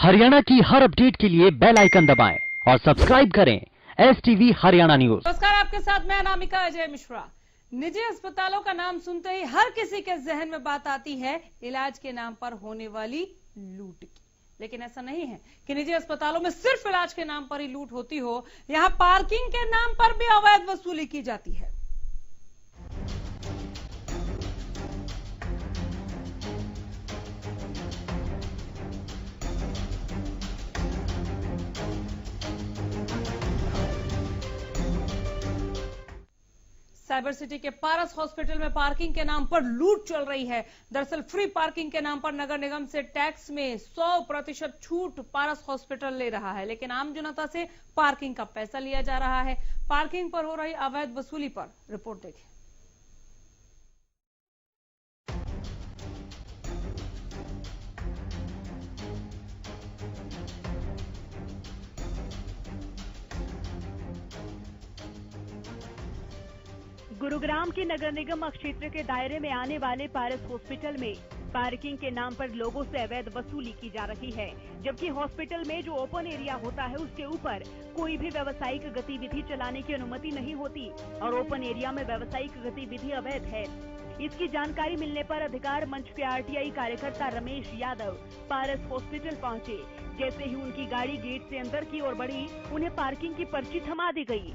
हरियाणा की हर अपडेट के लिए बेल आइकन दबाएं और सब्सक्राइब करें STV हरियाणा न्यूज। नमस्कार, आपके साथ मैं अनामिका अजय मिश्रा। निजी अस्पतालों का नाम सुनते ही हर किसी के जहन में बात आती है इलाज के नाम पर होने वाली लूट की। लेकिन ऐसा नहीं है कि निजी अस्पतालों में सिर्फ इलाज के नाम पर ही लूट होती हो। यहां पार्किंग के नाम पर भी अवैध वसूली की जाती है। साइबर सिटी के पारस हॉस्पिटल में पार्किंग के नाम पर लूट चल रही है। दरअसल फ्री पार्किंग के नाम पर नगर निगम से टैक्स में 100% छूट पारस हॉस्पिटल ले रहा है, लेकिन आम जनता से पार्किंग का पैसा लिया जा रहा है। पार्किंग पर हो रही अवैध वसूली पर रिपोर्ट देखें। गुरुग्राम के नगर निगम क्षेत्र के दायरे में आने वाले पारस हॉस्पिटल में पार्किंग के नाम पर लोगों से अवैध वसूली की जा रही है, जबकि हॉस्पिटल में जो ओपन एरिया होता है उसके ऊपर कोई भी व्यावसायिक गतिविधि चलाने की अनुमति नहीं होती और ओपन एरिया में व्यावसायिक गतिविधि अवैध है। इसकी जानकारी मिलने पर अधिकार मंच के RTI कार्यकर्ता रमेश यादव पारस हॉस्पिटल पहुंचे। जैसे ही उनकी गाड़ी गेट से अंदर की ओर बढ़ी, उन्हें पार्किंग की पर्ची थमा दी गई,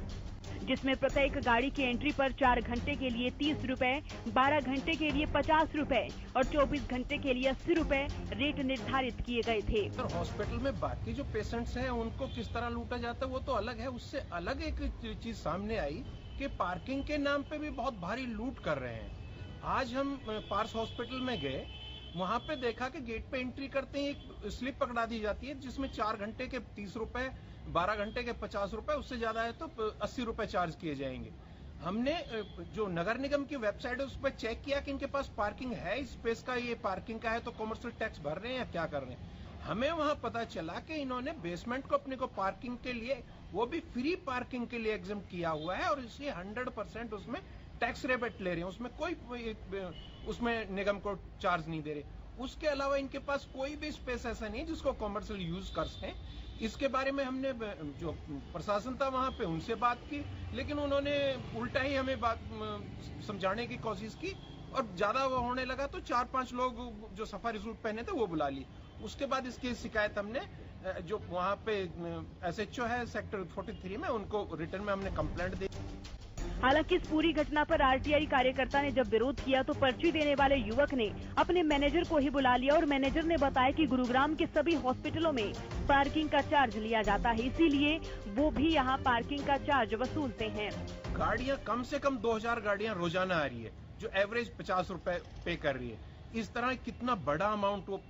जिसमें प्रत्येक गाड़ी की एंट्री पर 4 घंटे के लिए 30 रुपए, 12 घंटे के लिए 50 रुपए और 24 घंटे के लिए 80 रुपए रेट निर्धारित किए गए थे। हॉस्पिटल में बाकी जो पेशेंट्स हैं उनको किस तरह लूटा जाता है वो तो अलग है। उससे अलग एक चीज सामने आई कि पार्किंग के नाम पे भी बहुत भारी लूट कर रहे हैं। आज हम पारस हॉस्पिटल में गए, वहाँ पे देखा कि गेट पे एंट्री करते ही एक स्लिप पकड़ा दी जाती है जिसमें 4 घंटे के 30 रुपए, 12 घंटे के 50 रुपए, उससे ज्यादा है तो 80 रुपए चार्ज किए जाएंगे। हमने जो नगर निगम की वेबसाइट है उस पर चेक किया कि इनके पास पार्किंग है, स्पेस का ये पार्किंग का है तो कॉमर्शियल टैक्स भर रहे हैं या क्या कर रहे हैं। हमें वहां पता चला कि इन्होंने बेसमेंट को अपने को पार्किंग के लिए, वो भी फ्री पार्किंग के लिए एग्जम्प्ट किया हुआ है और इसलिए 100% उसमें टैक्स रेबेट ले रहे हैं, उसमें कोई उसमें निगम को चार्ज नहीं दे रहे। उसके अलावा इनके पास कोई भी स्पेस ऐसा नहीं जिसको कॉमर्शियल यूज कर सकें। इसके बारे में हमने जो प्रशासन था वहां पे उनसे बात की, लेकिन उन्होंने उल्टा ही हमें बात समझाने की कोशिश की और ज्यादा वो होने लगा तो 4-5 लोग जो सफारी सूट पहने थे वो बुला लिए। उसके बाद इसकी शिकायत हमने जो वहां पे SHO है सेक्टर 43 में, उनको रिटर्न में हमने कंप्लेंट दी। हालांकि इस पूरी घटना पर RTI कार्यकर्ता ने जब विरोध किया तो पर्ची देने वाले युवक ने अपने मैनेजर को ही बुला लिया और मैनेजर ने बताया कि गुरुग्राम के सभी हॉस्पिटलों में पार्किंग का चार्ज लिया जाता है, इसीलिए वो भी यहाँ पार्किंग का चार्ज वसूलते हैं। गाड़ियाँ कम से कम 2000 गाड़ियाँ रोजाना आ रही है जो एवरेज 50 रुपए पे कर रही है। इस तरह कितना बड़ा अमाउंट वो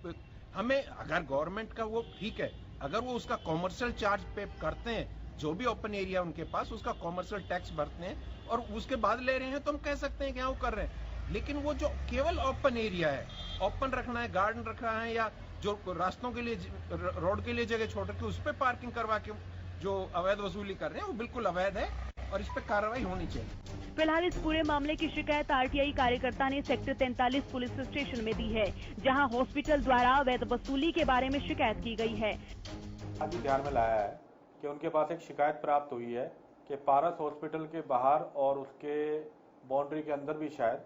हमें, अगर गवर्नमेंट का वो ठीक है, अगर वो उसका कॉमर्शियल चार्ज पे करते हैं, जो भी ओपन एरिया उनके पास उसका कॉमर्शियल टैक्स भरते हैं और उसके बाद ले रहे हैं तो हम कह सकते हैं कि हाँ वो कर रहे हैं। लेकिन वो जो केवल ओपन एरिया है, ओपन रखना है, गार्डन रखना है या जो रास्तों के लिए, रोड के लिए जगह छोड़ के उस पर पार्किंग करवा के जो अवैध वसूली कर रहे हैं वो बिल्कुल अवैध है और इस पर कार्रवाई होनी चाहिए। फिलहाल इस पूरे मामले की शिकायत RTI कार्यकर्ता ने सेक्टर 43 पुलिस स्टेशन में दी है, जहां हॉस्पिटल द्वारा अवैध वसूली के बारे में शिकायत की गई है। आज ध्यान में लाया है कि उनके पास एक शिकायत प्राप्त हुई है कि पारस हॉस्पिटल के बाहर और उसके बाउंड्री के अंदर भी शायद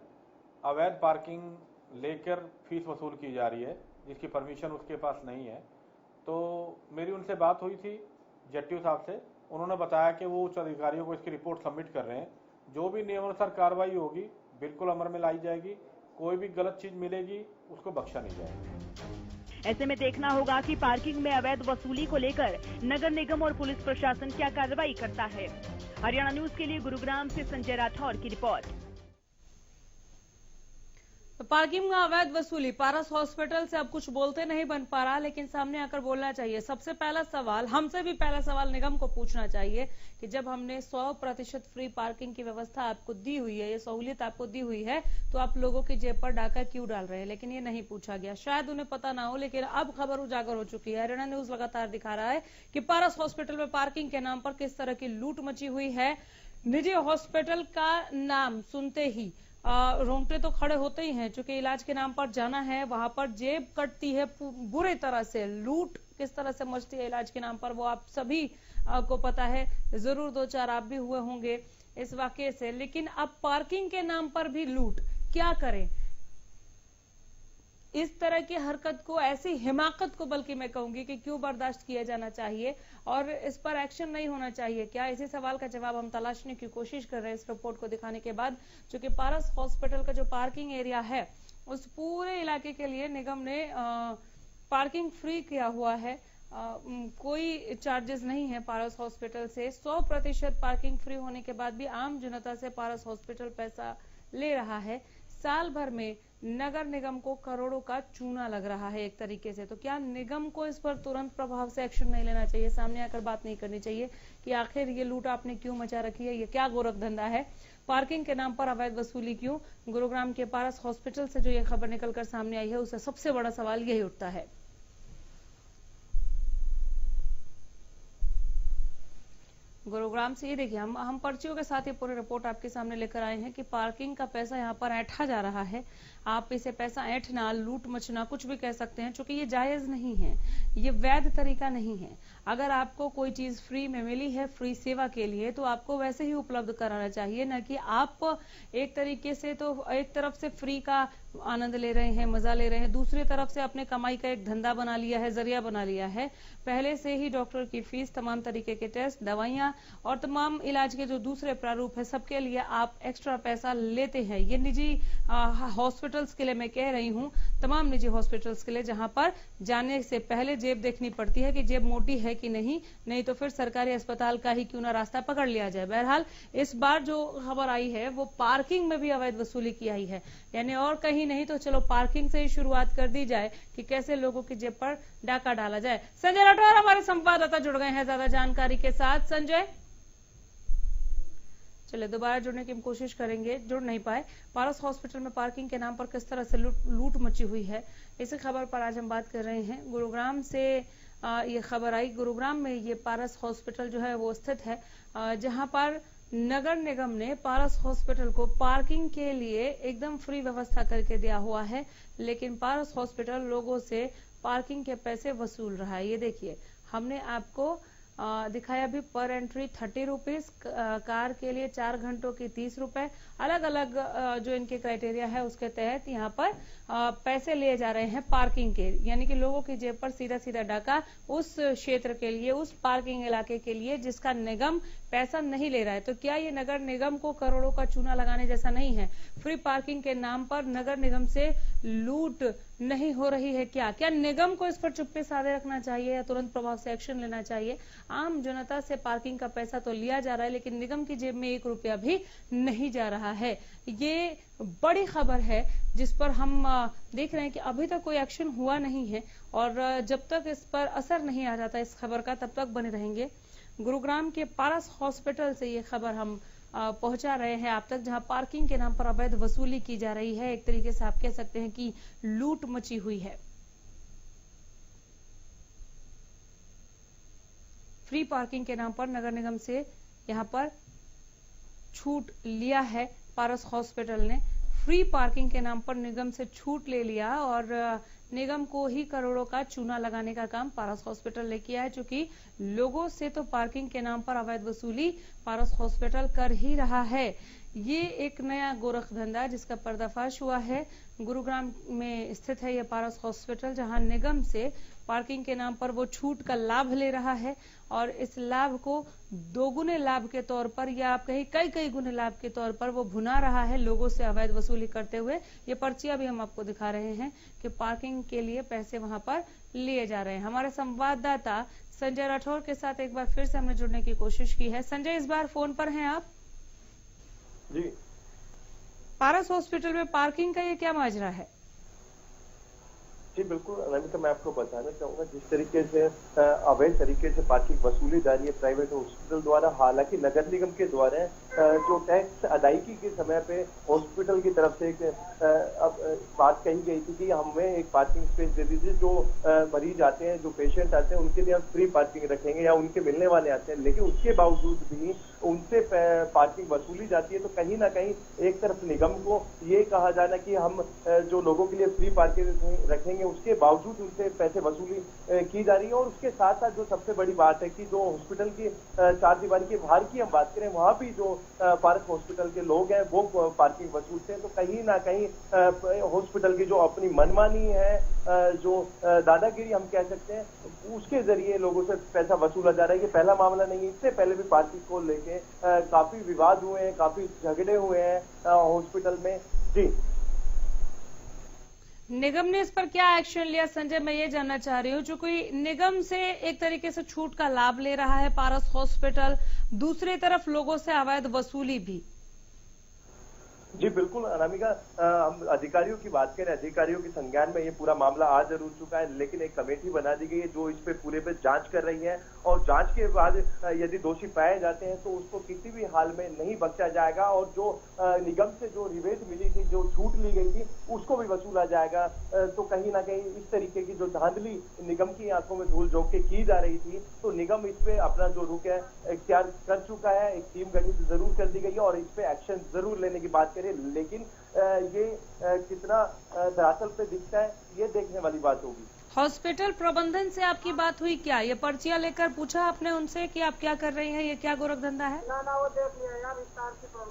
अवैध पार्किंग लेकर फीस वसूल की जा रही है, जिसकी परमिशन उसके पास नहीं है। तो मेरी उनसे बात हुई थी जट्टू साहब से, उन्होंने बताया कि वो उच्च अधिकारियों को इसकी रिपोर्ट सबमिट कर रहे हैं। जो भी नियमानुसार कार्रवाई होगी बिल्कुल अमल में लाई जाएगी, कोई भी गलत चीज मिलेगी उसको बख्शा नहीं जाएगा। ऐसे में देखना होगा कि पार्किंग में अवैध वसूली को लेकर नगर निगम और पुलिस प्रशासन क्या कार्रवाई करता है। हरियाणा न्यूज के लिए गुरुग्राम से संजय राठौर की रिपोर्ट। तो पार्किंग में अवैध वसूली, पारस हॉस्पिटल से अब कुछ बोलते नहीं बन पा रहा, लेकिन सामने आकर बोलना चाहिए। सबसे पहला सवाल, हमसे भी पहला सवाल निगम को पूछना चाहिए कि जब हमने 100% फ्री पार्किंग की व्यवस्था आपको दी हुई है, ये सहूलियत आपको दी हुई है, तो आप लोगों की जेब पर डाका क्यों डाल रहे हैं। लेकिन ये नहीं पूछा गया, शायद उन्हें पता ना हो, लेकिन अब खबर उजागर हो चुकी है। हरियाणा न्यूज लगातार दिखा रहा है कि पारस हॉस्पिटल में पार्किंग के नाम पर किस तरह की लूट मची हुई है। निजी हॉस्पिटल का नाम सुनते ही रोंगटे तो खड़े होते ही हैं, क्योंकि इलाज के नाम पर जाना है, वहां पर जेब कटती है बुरे तरह से, लूट किस तरह से मचती है इलाज के नाम पर वो आप सभी को पता है, जरूर दो चार आप भी हुए होंगे इस वाकये से। लेकिन अब पार्किंग के नाम पर भी लूट, क्या करें? इस तरह की हरकत को, ऐसी हिमाकत को बल्कि मैं कहूंगी कि क्यों बर्दाश्त किया जाना चाहिए और इस पर एक्शन नहीं होना चाहिए क्या? इसी सवाल का जवाब हम तलाशने की कोशिश कर रहे हैं इस रिपोर्ट को दिखाने के बाद। क्योंकि पारस हॉस्पिटल का जो पार्किंग एरिया है उस पूरे इलाके के लिए निगम ने पार्किंग फ्री किया हुआ है, कोई चार्जेस नहीं है पारस हॉस्पिटल से। 100% पार्किंग फ्री होने के बाद भी आम जनता से पारस हॉस्पिटल पैसा ले रहा है। साल भर में नगर निगम को करोड़ों का चूना लग रहा है एक तरीके से। तो क्या निगम को इस पर तुरंत प्रभाव से एक्शन नहीं लेना चाहिए, सामने आकर बात नहीं करनी चाहिए कि आखिर ये लूट आपने क्यों मचा रखी है, ये क्या गोरख धंधा है, पार्किंग के नाम पर अवैध वसूली क्यों? गुरुग्राम के पारस हॉस्पिटल से जो ये खबर निकलकर सामने आई है उससे सबसे बड़ा सवाल यही उठता है। गुरुग्राम से ये देखिए, हम पर्चियों के साथ ये पूरी रिपोर्ट आपके सामने लेकर आए हैं कि पार्किंग का पैसा यहाँ पर ऐंठा जा रहा है। आप इसे पैसा ऐंठना, लूट मचना, कुछ भी कह सकते हैं, क्योंकि ये जायज नहीं है, ये वैध तरीका नहीं है। अगर आपको कोई चीज फ्री में मिली है, फ्री सेवा के लिए, तो आपको वैसे ही उपलब्ध कराना चाहिए, न कि आप एक तरीके से तो एक तरफ से फ्री का आनंद ले रहे हैं, मजा ले रहे हैं, दूसरी तरफ से अपने कमाई का एक धंधा बना लिया है, जरिया बना लिया है। पहले से ही डॉक्टर की फीस, तमाम तरीके के टेस्ट, दवाइयां और तमाम इलाज के जो दूसरे प्रारूप है, सबके लिए आप एक्स्ट्रा पैसा लेते हैं। ये निजी हॉस्पिटल्स के लिए मैं कह रही हूँ, तमाम निजी हॉस्पिटल्स के लिए, जहां पर जाने से पहले जेब देखनी पड़ती है कि जेब मोटी है कि नहीं तो फिर सरकारी अस्पताल का ही क्यों ना रास्ता पकड़ लिया जाए। बहरहाल इस बार जो खबर आई है वो पार्किंग में भी अवैध वसूली की आई है, यानी और कहीं नहीं तो चलो पार्किंग से ही शुरुआत कर दी जाए कि कैसे लोगों की जेब पर डाका डाला जाए। संजय राठौर हमारे संवाददाता जुड़ गए हैं ज्यादा जानकारी के साथ। संजय, चलिए दोबारा जुड़ने की हम कोशिश करेंगे, जुड़ नहीं पाए। पारस हॉस्पिटल में पार्किंग के नाम पर किस तरह से लूट मची हुई है, इसी खबर पर आज हम बात कर रहे हैं। गुरुग्राम से ये खबर आई, गुरुग्राम में ये पारस हॉस्पिटल जो है वो स्थित है, जहां पर नगर निगम ने पारस हॉस्पिटल को पार्किंग के लिए एकदम फ्री व्यवस्था करके दिया हुआ है, लेकिन पारस हॉस्पिटल लोगों से पार्किंग के पैसे वसूल रहा है। ये देखिए, हमने आपको दिखाया भी, पर एंट्री 30 रुपीज, कार के लिए 4 घंटों की 30 रुपए, अलग अलग जो इनके क्राइटेरिया है उसके तहत यहाँ पर पैसे लिए जा रहे हैं पार्किंग के, यानी कि लोगों की जेब पर सीधा सीधा डाका उस क्षेत्र के लिए, उस पार्किंग इलाके के लिए जिसका निगम पैसा नहीं ले रहा है। तो क्या ये नगर निगम को करोड़ों का चूना लगाने जैसा नहीं है? फ्री पार्किंग के नाम पर नगर निगम से लूट नहीं हो रही है क्या? क्या निगम को इस पर चुप्पी साधे रखना चाहिए या तुरंत प्रभाव से एक्शन लेना चाहिए? आम जनता से पार्किंग का पैसा तो लिया जा रहा है, लेकिन निगम की जेब में 1 रुपया भी नहीं जा रहा है। ये बड़ी खबर है जिस पर हम देख रहे हैं कि अभी तक कोई एक्शन हुआ नहीं है, और जब तक इस पर असर नहीं आ जाता इस खबर का, तब तक बने रहेंगे। गुरुग्राम के पारस हॉस्पिटल से ये खबर हम पहुंचा रहे हैं आप तक, जहां पार्किंग के नाम पर अवैध वसूली की जा रही है। एक तरीके से आप कह सकते हैं कि लूट मची हुई है। फ्री पार्किंग के नाम पर नगर निगम से यहां पर छूट लिया है पारस हॉस्पिटल ने, फ्री पार्किंग के नाम पर निगम से छूट ले लिया और निगम को ही करोड़ों का चूना लगाने का काम पारस हॉस्पिटल ने किया है, क्योंकि लोगों से तो पार्किंग के नाम पर अवैध वसूली पारस हॉस्पिटल कर ही रहा है। ये एक नया गोरख धंधा जिसका पर्दाफाश हुआ है। गुरुग्राम में स्थित है यह पारस हॉस्पिटल, जहां निगम से पार्किंग के नाम पर वो छूट का लाभ ले रहा है, और इस लाभ को 2 गुने लाभ के तौर पर, या आप कहीं कई गुने लाभ के तौर पर वो भुना रहा है लोगों से अवैध वसूली करते हुए। ये पर्चियां भी हम आपको दिखा रहे हैं कि पार्किंग के लिए पैसे वहां पर लिए जा रहे हैं। हमारे संवाददाता संजय राठौर के साथ एक बार फिर से हमने जुड़ने की कोशिश की है। संजय, इस बार फोन पर हैं आप? जी, पारस हॉस्पिटल में पार्किंग का ये क्या माजरा है? जी बिल्कुल अनमिता, मैं आपको बताना चाहूंगा जिस तरीके से अवैध तरीके से पार्किंग वसूली जा रही है प्राइवेट हॉस्पिटल द्वारा, हालांकि नगर निगम के द्वारा जो टैक्स अदायगी के समय पे हॉस्पिटल की तरफ से अब बात कही गई थी कि हमें एक पार्किंग स्पेस दे दीजिए, जो मरीज आते हैं, जो पेशेंट आते हैं, उनके लिए हम फ्री पार्किंग रखेंगे या उनके मिलने वाले आते हैं, लेकिन उसके बावजूद भी उनसे पार्किंग वसूली जाती है। तो कहीं ना कहीं एक तरफ निगम को ये कहा जाना कि हम जो लोगों के लिए फ्री पार्किंग रखेंगे, उसके बावजूद उनसे पैसे वसूली की जा रही है। और उसके साथ साथ जो सबसे बड़ी बात है कि जो हॉस्पिटल की चार दीवारी के बाहर की हम बात करें, वहां भी जो पारस हॉस्पिटल के लोग हैं वो पार्किंग वसूलते हैं। तो कहीं ना कहीं हॉस्पिटल की जो अपनी मनमानी है, जो दादागिरी हम कह सकते हैं, उसके जरिए लोगों से पैसा वसूला जा रहा है। ये पहला मामला नहीं है, इससे पहले भी पार्किंग को लेके काफी विवाद हुए हैं, काफी झगड़े हुए हैं हॉस्पिटल में। जी, निगम ने इस पर क्या एक्शन लिया संजय, मैं ये जानना चाह रही हूँ। जो कोई निगम से एक तरीके से छूट का लाभ ले रहा है पारस हॉस्पिटल, दूसरी तरफ लोगों से अवैध वसूली भी। जी बिल्कुल अनामिका, हम अधिकारियों की बात करें, अधिकारियों के संज्ञान में ये पूरा मामला आ जरूर चुका है, लेकिन एक कमेटी बना दी गई है जो इस पे पूरे पे जांच कर रही है। और जांच के बाद यदि दोषी पाए जाते हैं तो उसको किसी भी हाल में नहीं बख्शा जाएगा। और जो निगम से जो रिबेट मिली थी, जो छूट ली गई थी, उसको भी वसूला जाएगा। तो कहीं ना कहीं इस तरीके की जो धांधली निगम की आंखों में धूल झोंक के की जा रही थी, तो निगम इस पे अपना जो रुख है इख्तियार कर चुका है। एक टीम गठित जरूर कर दी गई है और इस पे एक्शन जरूर लेने की बात करें, लेकिन ये कितना धरातल पे दिखता है ये देखने वाली बात होगी। हॉस्पिटल प्रबंधन से आपकी बात हुई क्या? ये पर्चियां लेकर पूछा आपने उनसे कि आप क्या कर रही हैं, ये क्या गोरख धंधा है?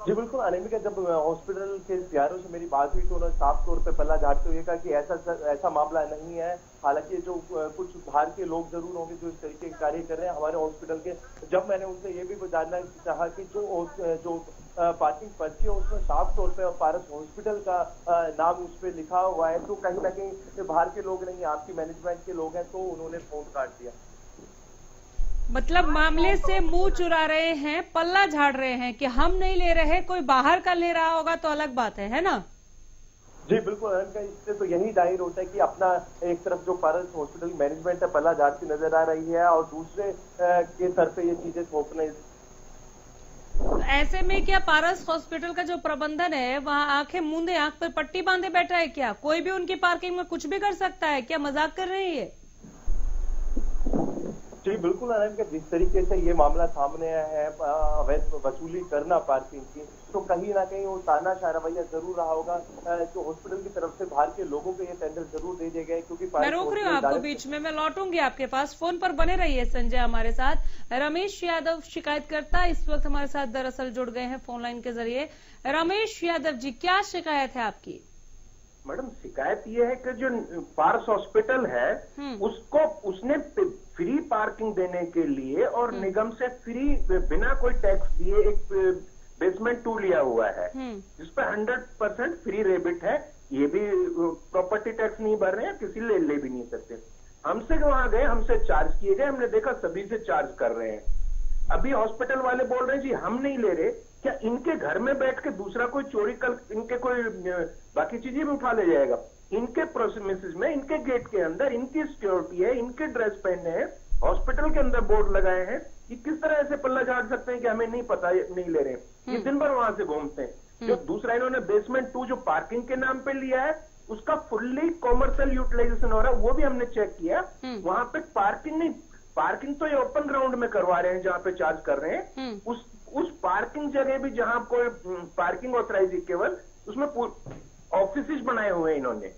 जी बिल्कुल अनामिका, जब हॉस्पिटल के सीआरओ से मेरी बात हुई तो उन्होंने साफ तौर पे पल्ला झाड़ते हुए कहा कि ऐसा मामला नहीं है। हालांकि जो कुछ बाहर के लोग जरूर होंगे जो इस तरीके के कार्य कर रहे हैं हमारे हॉस्पिटल के। जब मैंने उनसे ये भी जानना चाहा कि जो पार्किंग पर्ची है उसमें साफ तौर पे पारस हॉस्पिटल का नाम उस पर लिखा हुआ है, तो कहीं ना कहीं बाहर के लोग नहीं, आपकी मैनेजमेंट के लोग हैं, तो उन्होंने फोन काट दिया। मतलब मामले से मुंह चुरा रहे हैं, पल्ला झाड़ रहे हैं कि हम नहीं ले रहे, कोई बाहर का ले रहा होगा तो अलग बात है ना? जी बिल्कुल, इससे तो यही जाहिर होता है कि अपना एक तरफ जो पारस हॉस्पिटल मैनेजमेंट है पल्ला झाड़ती नजर आ रही है और दूसरे के सर पे ये चीजें थोपने। ऐसे में क्या पारस हॉस्पिटल का जो प्रबंधन है वहाँ आंखें मूंदे, आंख पर पट्टी बांधे बैठा है क्या? कोई भी उनकी पार्किंग में कुछ भी कर सकता है क्या? मजाक कर रही है? जी बिल्कुल अनामिका, जिस तरीके से ये मामला सामने आया है अवैध वसूली करना पार्किंग की, तो कहीं ना कहीं वो तानाशाह रवैया जरूर रहा होगा जो हॉस्पिटल की तरफ से बाहर के लोगों को ये टेंडर जरूर दे दिए गए। क्योंकि मैं रोक रही हूँ आपको बीच में, मैं लौटूंगी आपके पास। फोन पर बने रहिए संजय हमारे साथ। रमेश यादव शिकायतकर्ता इस वक्त हमारे साथ दरअसल जुड़ गए हैं फोन लाइन के जरिए। रमेश यादव जी, क्या शिकायत है आपकी? मैडम शिकायत ये है कि जो पारस हॉस्पिटल है उसको उसने फ्री पार्किंग देने के लिए और निगम से फ्री बिना कोई टैक्स दिए एक बेसमेंट 2 लिया हुआ है जिसपे 100% फ्री रेबिट है। ये भी प्रॉपर्टी टैक्स नहीं भर रहे हैं, किसी ले भी नहीं सकते। हमसे वहां गए, हमसे चार्ज किए गए, हमने देखा सभी से चार्ज कर रहे हैं। अभी हॉस्पिटल वाले बोल रहे हैं जी हम नहीं ले रहे, क्या इनके घर में बैठ के दूसरा कोई चोरी कल इनके कोई बाकी चीजें भी उठा ले जाएगा? इनके प्रोसेस में, इनके गेट के अंदर इनकी सिक्योरिटी है, इनके ड्रेस पहने हैं, हॉस्पिटल के अंदर बोर्ड लगाए हैं, ये किस तरह ऐसे पल्ला झाड़ सकते हैं कि हमें नहीं पता, नहीं ले रहे हैं? ये दिन भर वहां से घूमते हैं। जो दूसरा इन्होंने बेसमेंट 2 जो पार्किंग के नाम पे लिया है उसका फुल्ली कॉमर्शियल यूटिलाइजेशन हो रहा है, वो भी हमने चेक किया। वहां पे पार्किंग नहीं, पार्किंग तो ये ओपन ग्राउंड में करवा रहे हैं जहां पे चार्ज कर रहे हैं। उस पार्किंग जगह भी जहां कोई पार्किंग ऑथराइज केवल उसमें ऑफिस बनाए हुए हैं इन्होंने।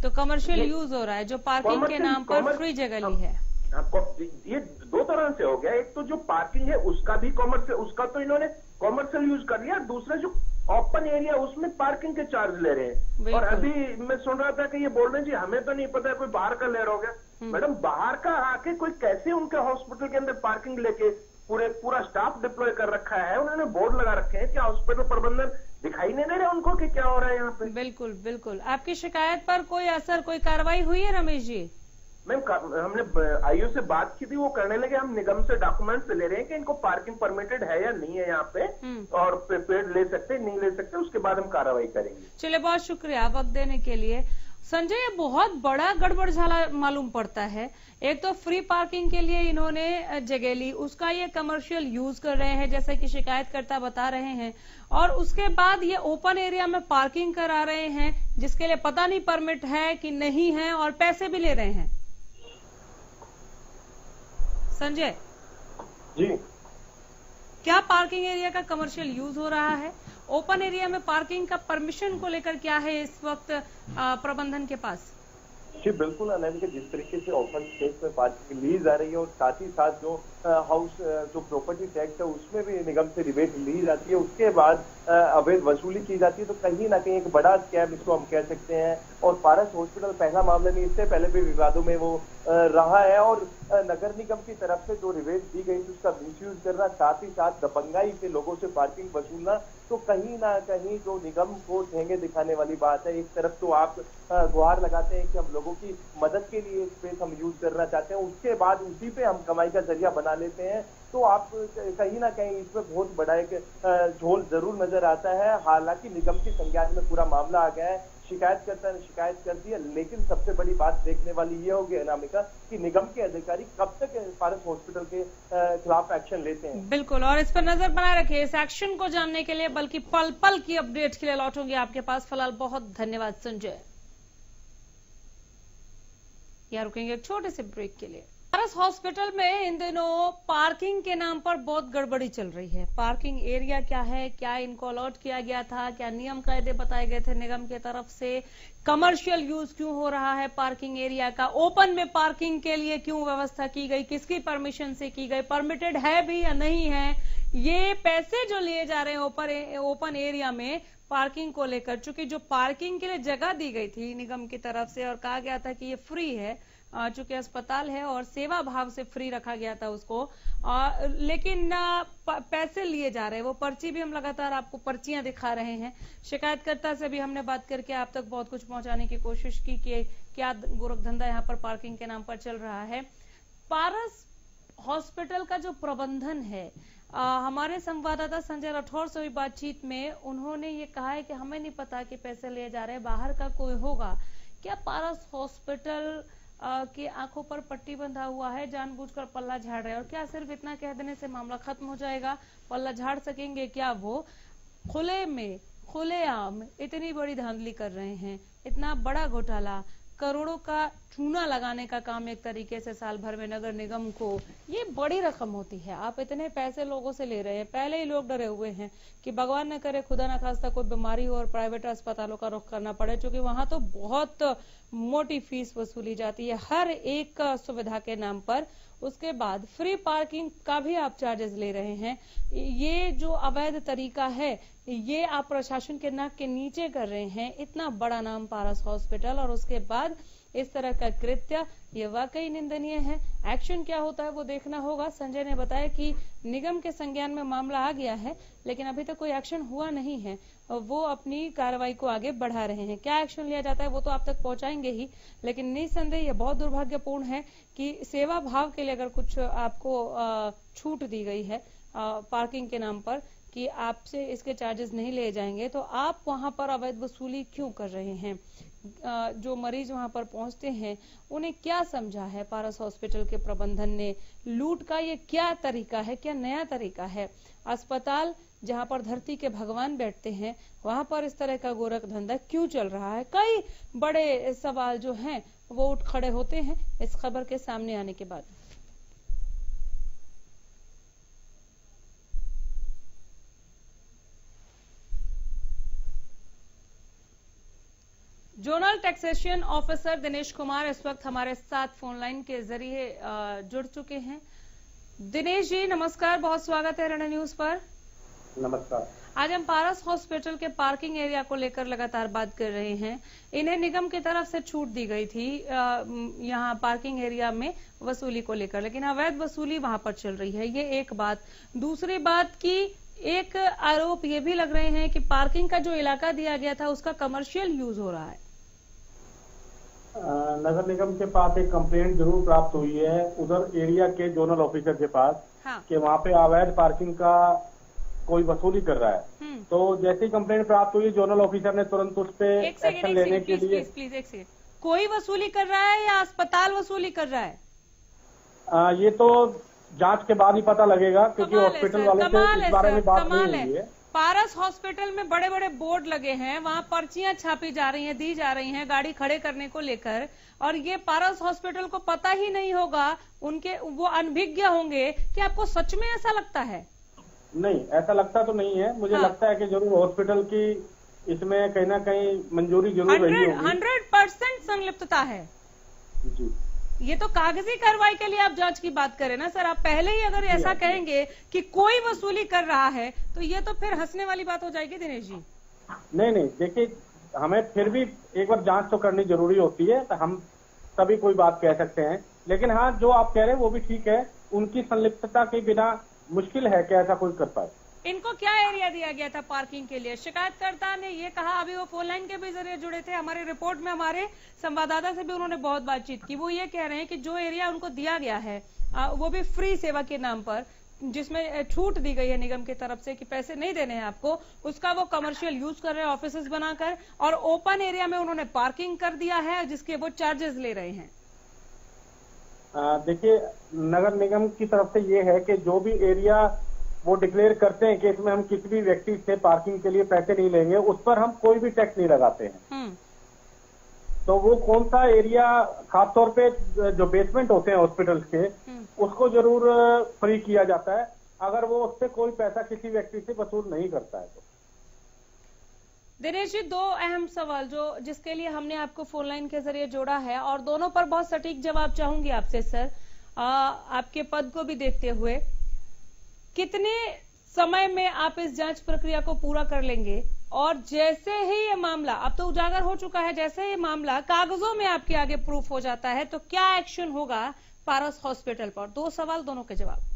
तो कमर्शियल यूज हो रहा है, जो पार्किंग के नाम पर फ्री जगह ली है। ये 2 तरह से हो गया, एक तो जो पार्किंग है उसका भी कॉमर्शियल, उसका तो इन्होंने कॉमर्शियल यूज कर लिया, दूसरा जो ओपन एरिया उसमें पार्किंग के चार्ज ले रहे हैं। और अभी मैं सुन रहा था कि ये बोल रहे हैं जी हमें तो नहीं पता, कोई बाहर का ले रहा हो गया। मैडम बाहर का आके कोई कैसे उनके हॉस्पिटल के अंदर पार्किंग लेके पूरा स्टाफ डिप्लॉय कर रखा है, उन्होंने बोर्ड लगा रखे हैं, क्या हॉस्पिटल प्रबंधन दिखाई नहीं दे रहा उनको कि क्या हो रहा है यहाँ पे? बिल्कुल बिल्कुल। आपकी शिकायत पर कोई असर, कोई कार्रवाई हुई है रमेश जी? मैम हमने आईओ से बात की थी, वो करने लगे। हम निगम से डॉक्यूमेंट्स ले रहे हैं कि इनको पार्किंग परमिटेड है या नहीं है यहाँ पे, और पेड़ ले सकते नहीं ले सकते, उसके बाद हम कार्रवाई करेंगे। चलिए, बहुत शुक्रिया वक्त देने के लिए। संजय, ये बहुत बड़ा गड़बड़झाला मालूम पड़ता है। एक तो फ्री पार्किंग के लिए इन्होंने जगह ली, उसका ये कमर्शियल यूज कर रहे हैं जैसे कि शिकायतकर्ता बता रहे हैं, और उसके बाद ये ओपन एरिया में पार्किंग करा रहे हैं जिसके लिए पता नहीं परमिट है कि नहीं है, और पैसे भी ले रहे हैं। संजय जी, क्या पार्किंग एरिया का कमर्शियल यूज हो रहा है? ओपन एरिया में पार्किंग का परमिशन को लेकर क्या है इस वक्त प्रबंधन के पास? जी बिल्कुल अनामिका, जिस तरीके से ओपन स्पेस में पार्किंग ली जा रही है और साथ ही साथ जो हाउस जो प्रॉपर्टी टैक्स है उसमें भी निगम से रिबेट ली जाती है, उसके बाद अवैध वसूली की जाती है, तो कहीं ना कहीं एक बड़ा स्कैम इसको हम कह सकते हैं। और पारस हॉस्पिटल पहला मामला नहीं, इससे पहले भी विवादों में वो रहा है, और नगर निगम की तरफ से जो रिबेट दी गई थी उसका मिसयूज करना, साथ ही साथ दबंगाई से लोगों से पार्किंग वसूलना, तो कहीं ना कहीं जो निगम को ठेंगे दिखाने वाली बात है। एक तरफ तो आप गुहार लगाते हैं कि हम लोगों की मदद के लिए स्पेस हम यूज करना चाहते हैं, उसके बाद उसी पे हम कमाई का जरिया बना लेते हैं, तो आप कहीं ना कहीं इसमें बहुत बड़ा एक झोल जरूर नजर आता है। हालांकि निगम के संज्ञान में पूरा मामला आ गया है, शिकायतकर्ता ने शिकायत कर दी है, लेकिन सबसे बड़ी बात देखने वाली ये होगी अनामिका कि निगम के अधिकारी कब तक पारस हॉस्पिटल के खिलाफ एक्शन लेते हैं। बिल्कुल, और इस पर नजर बनाए रखिए। इस एक्शन को जानने के लिए, बल्कि पल पल की अपडेट के लिए लौटूंगी आपके पास। फिलहाल बहुत धन्यवाद संजय। यहाँ रुकेंगे एक छोटे से ब्रेक के लिए। पारस हॉस्पिटल में इन दिनों पार्किंग के नाम पर बहुत गड़बड़ी चल रही है। पार्किंग एरिया क्या है, क्या इनको अलॉट किया गया था, क्या नियम कायदे बताए गए थे निगम की तरफ से, कमर्शियल यूज क्यों हो रहा है पार्किंग एरिया का, ओपन में पार्किंग के लिए क्यों व्यवस्था की गई, किसकी परमिशन से की गई, परमिटेड है भी या नहीं है, ये पैसे जो लिए जा रहे हैं ओपन एरिया में पार्किंग को लेकर, चूंकि जो पार्किंग के लिए जगह दी गई थी निगम की तरफ से और कहा गया था कि ये फ्री है, चूंकि अस्पताल है और सेवा भाव से फ्री रखा गया था उसको, लेकिन पैसे लिए जा रहे हैं। वो पर्ची भी हम लगातार आपको पर्चियां दिखा रहे हैं। शिकायतकर्ता से भी हमने बात करके आप तक बहुत कुछ पहुंचाने की कोशिश की कि क्या गोरखधंधा यहाँ पर पार्किंग के नाम पर चल रहा है। पारस हॉस्पिटल का जो प्रबंधन है, हमारे संवाददाता संजय राठौर से हुई बातचीत में उन्होंने ये कहा है कि हमें नहीं पता कि पैसे लिए जा रहे हैं, बाहर का कोई होगा। क्या पारस हॉस्पिटल की आंखों पर पट्टी बंधा हुआ है, जानबूझकर पल्ला झाड़ रहे हैं, और क्या सिर्फ इतना कह देने से मामला खत्म हो जाएगा? पल्ला झाड़ सकेंगे क्या वो? खुलेआम इतनी बड़ी धांधली कर रहे हैं, इतना बड़ा घोटाला, करोड़ों का चूना लगाने का काम एक तरीके से साल भर में नगर निगम को, ये बड़ी रकम होती है। आप इतने पैसे लोगों से ले रहे हैं, पहले ही लोग डरे हुए हैं कि भगवान न करे खुदा न खास्ता कोई बीमारी हो और प्राइवेट अस्पतालों का रुख करना पड़े, क्योंकि वहां तो बहुत मोटी फीस वसूली जाती है हर एक सुविधा के नाम पर। उसके बाद फ्री पार्किंग का भी आप चार्जेस ले रहे हैं। ये जो अवैध तरीका है ये आप प्रशासन के नाक के नीचे कर रहे हैं। इतना बड़ा नाम पारस हॉस्पिटल, और उसके बाद इस तरह का कृत्य, ये वाकई निंदनीय है। एक्शन क्या होता है वो देखना होगा। संजय ने बताया कि निगम के संज्ञान में मामला आ गया है, लेकिन अभी तक कोई एक्शन हुआ नहीं है। वो अपनी कार्रवाई को आगे बढ़ा रहे हैं। क्या एक्शन लिया जाता है वो तो आप तक पहुंचाएंगे ही, लेकिन निसंदेह ये बहुत दुर्भाग्यपूर्ण है कि सेवा भाव के लिए अगर कुछ आपको छूट दी गई है पार्किंग के नाम पर कि आपसे इसके चार्जेस नहीं लिए जाएंगे, तो आप वहां पर अवैध वसूली क्यों कर रहे हैं? जो मरीज वहां पर पहुंचते हैं उन्हें क्या समझा है पारस हॉस्पिटल के प्रबंधन ने? लूट का ये क्या तरीका है, क्या नया तरीका है? अस्पताल जहां पर धरती के भगवान बैठते हैं वहां पर इस तरह का गोरख धंधा क्यों चल रहा है? कई बड़े सवाल जो हैं वो उठ खड़े होते हैं इस खबर के सामने आने के बाद। Zonal taxation officer Dinesh Kumar इस वक्त हमारे साथ फोन लाइन के जरिए जुड़ चुके हैं। दिनेश जी नमस्कार, बहुत स्वागत है रणा न्यूज पर। नमस्कार। आज हम पारस हॉस्पिटल के पार्किंग एरिया को लेकर लगातार बात कर रहे हैं। इन्हें निगम की तरफ से छूट दी गई थी यहाँ पार्किंग एरिया में वसूली को लेकर, लेकिन अवैध वसूली वहां पर चल रही है, ये एक बात। दूसरी बात की एक आरोप ये भी लग रहे हैं कि पार्किंग का जो इलाका दिया गया था उसका कमर्शियल यूज हो रहा है। नगर निगम के पास एक कंप्लेंट जरूर प्राप्त हुई है उधर एरिया के जोनल ऑफिसर के पास, हाँ। कि वहाँ पे अवैध पार्किंग का कोई वसूली कर रहा है। तो जैसे ही कंप्लेंट प्राप्त हुई, जोनल ऑफिसर ने तुरंत उस पे एक्शन लेने के लिए। प्लीज एक सेकंड, कोई वसूली कर रहा है या अस्पताल वसूली कर रहा है? ये तो जांच के बाद ही पता लगेगा, क्योंकि हॉस्पिटल वालों से इस बारे में बात नहीं हुई है। पारस हॉस्पिटल में बड़े बड़े बोर्ड लगे हैं, वहाँ पर्चियां छापी जा रही हैं, दी जा रही हैं गाड़ी खड़े करने को लेकर, और ये पारस हॉस्पिटल को पता ही नहीं होगा, उनके वो अनभिज्ञ होंगे। क्या आपको सच में ऐसा लगता है? नहीं, ऐसा लगता तो नहीं है। मुझे लगता है कि जरूर हॉस्पिटल की इसमें कहीं ना कहीं मंजूरी जरूर रही होगी। 100% संलिप्तता है जी। ये तो कागजी कार्रवाई के लिए आप जांच की बात करें ना सर। आप पहले ही अगर ऐसा कहेंगे कि कोई वसूली कर रहा है तो ये तो फिर हंसने वाली बात हो जाएगी दिनेश जी। नहीं, देखिए, हमें फिर भी एक बार जांच तो करनी जरूरी होती है। तो हम तभी कोई बात कह सकते हैं, लेकिन हाँ, जो आप कह रहे हैं वो भी ठीक है। उनकी संलिप्तता के बिना मुश्किल है कि ऐसा कोई कर पाए। इनको क्या एरिया दिया गया था पार्किंग के लिए? शिकायतकर्ता ने ये कहा, अभी वो फोन लाइन के भी जरिए जुड़े थे, हमारी रिपोर्ट में हमारे संवाददाता से भी उन्होंने बहुत बातचीत की। वो ये कह रहे हैं कि जो एरिया उनको दिया गया है वो भी फ्री सेवा के नाम पर, जिसमें छूट दी गई है निगम की तरफ से कि पैसे नहीं देने हैं आपको, उसका वो कमर्शियल यूज कर रहे हैं ऑफिसेज बनाकर, और ओपन एरिया में उन्होंने पार्किंग कर दिया है जिसके वो चार्जेस ले रहे हैं। देखिए, नगर निगम की तरफ से ये है कि जो भी एरिया वो डिक्लेयर करते हैं कि इसमें हम किसी भी व्यक्ति से पार्किंग के लिए पैसे नहीं लेंगे, उस पर हम कोई भी टैक्स नहीं लगाते हैं। तो वो कौन सा एरिया, खासतौर पे जो बेसमेंट होते हैं हॉस्पिटल्स के, उसको जरूर फ्री किया जाता है, अगर वो उससे कोई पैसा किसी व्यक्ति से वसूल नहीं करता है तो। दिनेश जी, दो अहम सवाल जिसके लिए हमने आपको फोन लाइन के जरिए जोड़ा है, और दोनों पर बहुत सटीक जवाब चाहूंगी आपसे सर, आपके पद को भी देखते हुए। कितने समय में आप इस जांच प्रक्रिया को पूरा कर लेंगे? और जैसे ही ये मामला, अब तो उजागर हो चुका है, जैसे ये मामला कागजों में आपके आगे प्रूफ हो जाता है तो क्या एक्शन होगा पारस हॉस्पिटल पर? दो सवाल, दोनों के जवाब।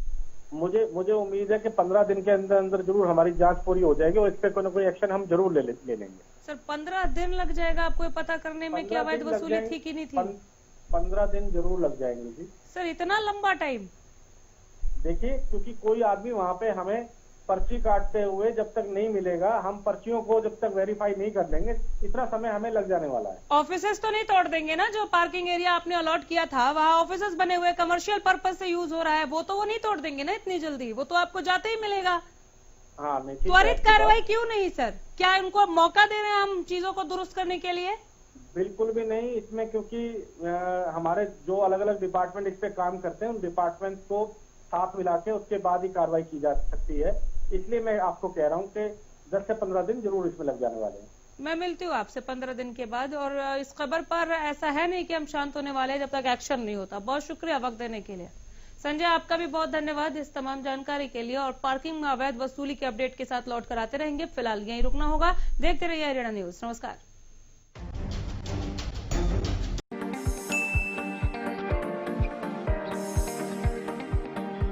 मुझे उम्मीद है कि 15 दिन के अंदर अंदर जरूर हमारी जांच पूरी हो जाएगी और इस पे कोई ना कोई एक्शन हम जरूर ले लेंगे। सर, 15 दिन लग जाएगा आपको पता करने में कि अवैध वसूली थी कि नहीं थी? 15 दिन जरूर लग जाएंगे जी। सर, इतना लंबा टाइम? देखिए, क्योंकि कोई आदमी वहाँ पे हमें पर्ची काटते हुए जब तक नहीं मिलेगा, हम पर्चियों को जब तक वेरीफाई नहीं कर लेंगे, इतना समय हमें लग जाने वाला है। ऑफिसेस तो नहीं तोड़ देंगे ना? जो पार्किंग एरिया आपने अलॉट किया था, वहाँ ऑफिसेस बने हुए, कमर्शियल पर्पज से यूज हो रहा है, वो नहीं तोड़ देंगे ना इतनी जल्दी? वो तो आपको जाते ही मिलेगा। हाँ, नहीं, त्वरित कार्रवाई क्यों नहीं सर? क्या इनको मौका दे रहे हैं हम चीजों को दुरुस्त करने के लिए? बिल्कुल भी नहीं इसमें, क्योंकि हमारे जो अलग अलग डिपार्टमेंट इस पे काम करते हैं, उन डिपार्टमेंट को साथ मिला के उसके बाद ही कार्रवाई की जा सकती है। इसलिए मैं आपको कह रहा हूँ कि 10 से 15 दिन जरूर इसमें लग जाने वाले हैं। मैं मिलती हूँ आपसे 15 दिन के बाद, और इस खबर पर ऐसा है नहीं कि हम शांत होने वाले हैं जब तक एक्शन नहीं होता। बहुत शुक्रिया वक्त देने के लिए। संजय, आपका भी बहुत धन्यवाद इस तमाम जानकारी के लिए, और पार्किंग में अवैध वसूली के अपडेट के साथ लौट कर आते रहेंगे। फिलहाल यहीं रुकना होगा। देखते रहिए हरियाणा न्यूज। नमस्कार।